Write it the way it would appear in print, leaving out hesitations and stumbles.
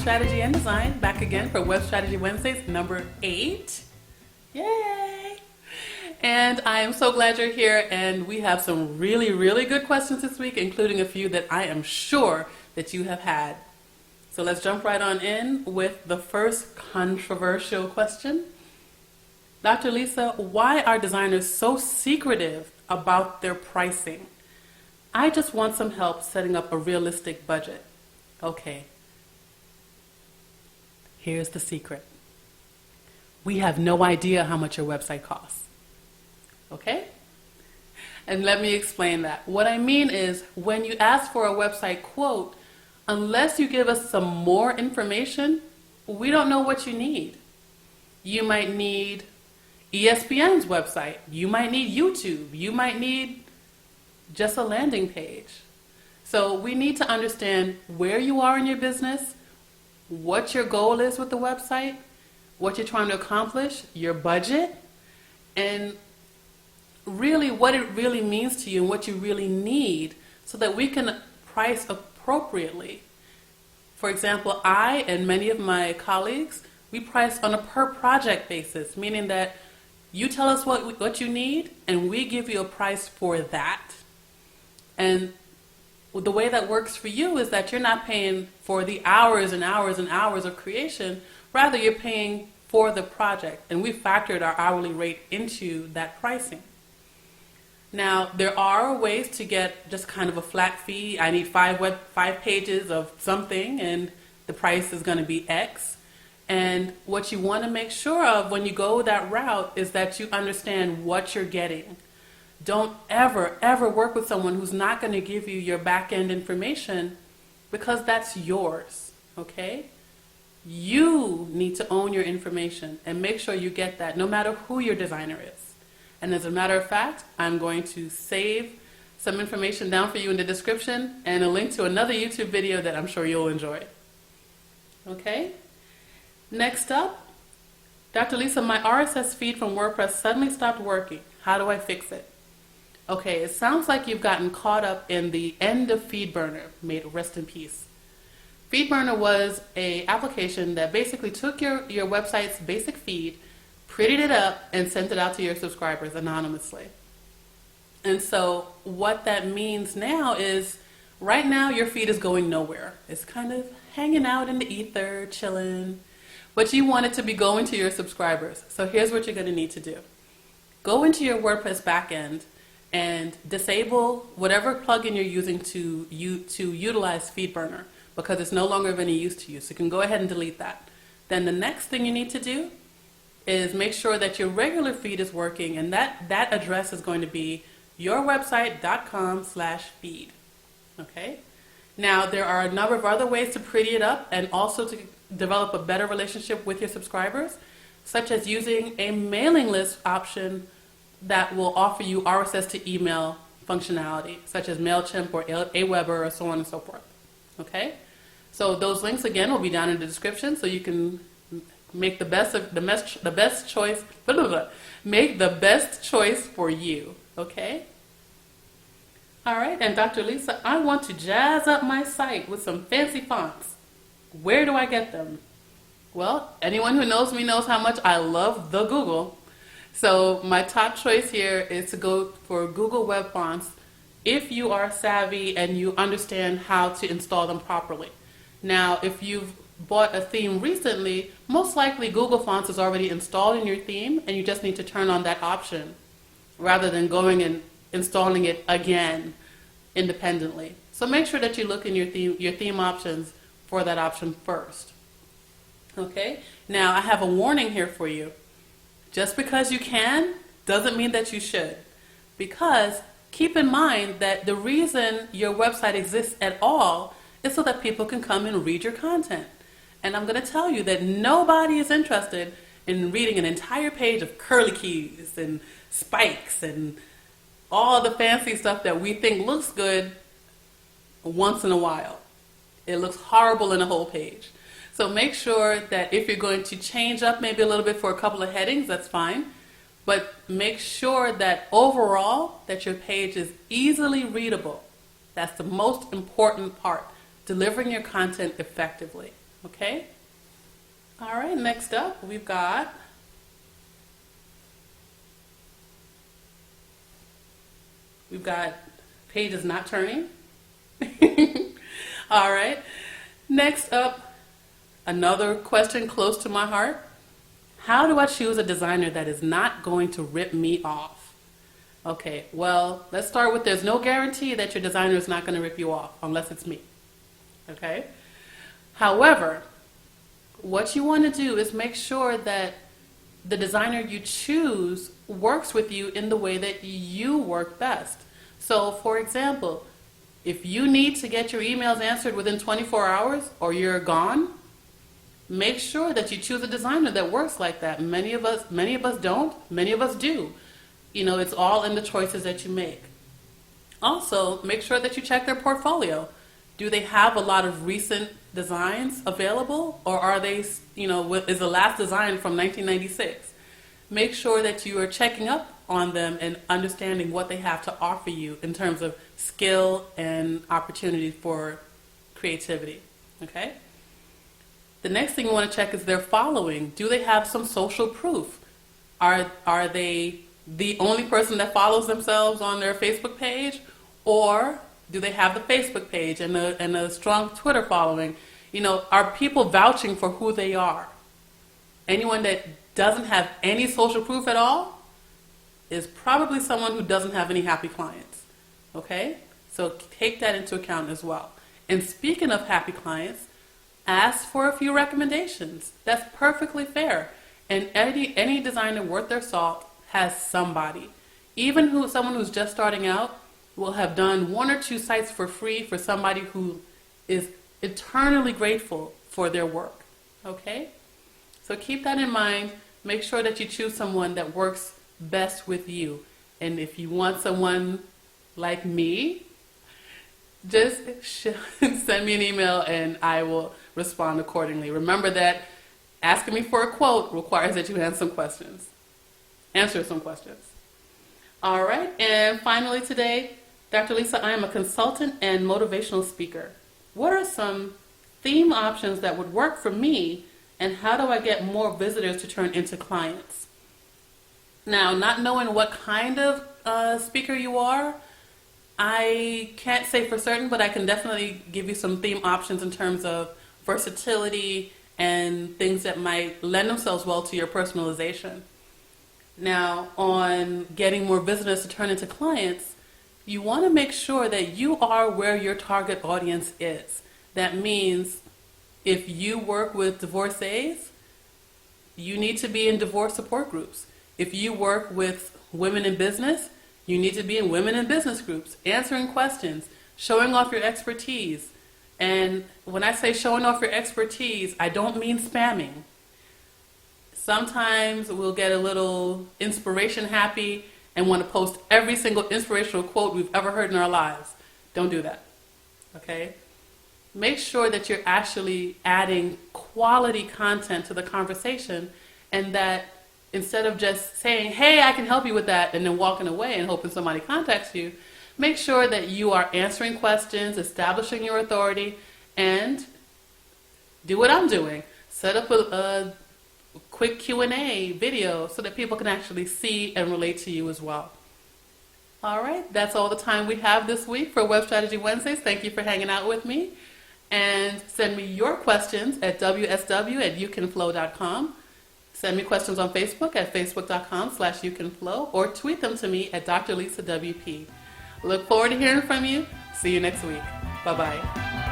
Strategy and Design, back again for Web Strategy Wednesdays, number 8. Yay! And I am so glad you're here, and we have some really, really good questions this week, including a few that I am sure that you have had. So let's jump right on in with the first controversial question. Dr. Lisa, why are designers so secretive about their pricing? I just want some help setting up a realistic budget. Okay. Here's the secret. We have no idea how much your website costs. Okay? And let me explain that. What I mean is, when you ask for a website quote, unless you give us some more information, we don't know what you need. You might need ESPN's website. You might need YouTube. You might need just a landing page. So we need to understand where you are in your business, what your goal is with the website, what you're trying to accomplish, your budget, and really what it really means to you and what you really need so that we can price appropriately. For example, I and many of my colleagues, we price on a per project basis, meaning that you tell us what you need and we give you a price for that. And the way that works for you is that you're not paying for the hours and hours and hours of creation. Rather, you're paying for the project. And we factored our hourly rate into that pricing. Now, there are ways to get just kind of a flat fee. I need 5 pages of something, and the price is going to be X. And what you want to make sure of when you go that route is that you understand what you're getting. Don't ever, ever work with someone who's not going to give you your back-end information, because that's yours, okay? You need to own your information and make sure you get that no matter who your designer is. And as a matter of fact, I'm going to save some information down for you in the description and a link to another YouTube video that I'm sure you'll enjoy. Okay? Next up, Dr. Lisa, my RSS feed from WordPress suddenly stopped working. How do I fix it? Okay, it sounds like you've gotten caught up in the end of FeedBurner. May it rest in peace. FeedBurner was an application that basically took your website's basic feed, prettied it up, and sent it out to your subscribers anonymously. And so what that means now is, right now your feed is going nowhere. It's kind of hanging out in the ether, chilling, but you want it to be going to your subscribers. So here's what you're going to need to do. Go into your WordPress backend and disable whatever plugin you're using to utilize FeedBurner, because it's no longer of any use to you. So you can go ahead and delete that. Then the next thing you need to do is make sure that your regular feed is working, and that address is going to be yourwebsite.com/feed. Okay? Now, there are a number of other ways to pretty it up and also to develop a better relationship with your subscribers, such as using a mailing list option that will offer you RSS to email functionality, such as MailChimp or Aweber or so on and so forth. Okay? So those links, again, will be down in the description, so you can make the best choice. Make the best choice for you. Okay? All right, and Dr. Lisa, I want to jazz up my site with some fancy fonts. Where do I get them? Well, anyone who knows me knows how much I love the Google. So my top choice here is to go for Google Web Fonts if you are savvy and you understand how to install them properly. Now, if you've bought a theme recently, most likely Google Fonts is already installed in your theme, and you just need to turn on that option rather than going and installing it again independently. So make sure that you look in your theme options for that option first. Okay? Now, I have a warning here for you. Just because you can doesn't mean that you should. Because keep in mind that the reason your website exists at all is so that people can come and read your content. And I'm going to tell you that nobody is interested and reading an entire page of curly keys and spikes and all the fancy stuff that we think looks good once in a while. It looks horrible in a whole page. So make sure that if you're going to change up maybe a little bit for a couple of headings, that's fine. But make sure that overall that your page is easily readable. That's the most important part, delivering your content effectively. Okay? All right, next up we've got pages not turning. All right. Next up, another question close to my heart. How do I choose a designer that is not going to rip me off? Okay, well, let's start with there's no guarantee that your designer is not going to rip you off unless it's me. Okay? However, what you want to do is make sure that the designer you choose works with you in the way that you work best. So, for example, if you need to get your emails answered within 24 hours or you're gone, make sure that you choose a designer that works like that. Many of us don't, many of us do. It's all in the choices that you make. Also, make sure that you check their portfolio. Do they have a lot of recent designs available, or are they, is the last design from 1996? Make sure that you are checking up on them and understanding what they have to offer you in terms of skill and opportunity for creativity. Okay? The next thing you want to check is their following. Do they have some social proof? Are they the only person that follows themselves on their Facebook page, or do they have the Facebook page and a strong Twitter following? Are people vouching for who they are? Anyone that doesn't have any social proof at all is probably someone who doesn't have any happy clients. Okay? So take that into account as well. And speaking of happy clients, ask for a few recommendations. That's perfectly fair. And any designer worth their salt has somebody. Even someone who's just starting out will have done 1 or 2 sites for free for somebody who is eternally grateful for their work. Okay? So keep that in mind. Make sure that you choose someone that works best with you. And if you want someone like me, just send me an email and I will respond accordingly. Remember that asking me for a quote requires that you answer some questions. All right, and finally today, Dr. Lisa, I am a consultant and motivational speaker. What are some theme options that would work for me, and how do I get more visitors to turn into clients? Now, not knowing what kind of speaker you are, I can't say for certain, but I can definitely give you some theme options in terms of versatility and things that might lend themselves well to your personalization. Now, on getting more visitors to turn into clients, you want to make sure that you are where your target audience is. That means if you work with divorcees, you need to be in divorce support groups. If you work with women in business, you need to be in women in business groups, answering questions, showing off your expertise. And when I say showing off your expertise, I don't mean spamming. Sometimes we'll get a little inspiration happy and want to post every single inspirational quote we've ever heard in our lives. Don't do that, okay? Make sure that you're actually adding quality content to the conversation, and that instead of just saying, hey, I can help you with that, and then walking away and hoping somebody contacts you, make sure that you are answering questions, establishing your authority, and do what I'm doing. Set up a quick Q&A video so that people can actually see and relate to you as well. All right, that's all the time we have this week for Web Strategy Wednesdays. Thank you for hanging out with me. And send me your questions at wsw@youcanflow.com. Send me questions on Facebook at facebook.com/youcanflow, or tweet them to me at Dr. Lisa WP. Look forward to hearing from you. See you next week. Bye-bye.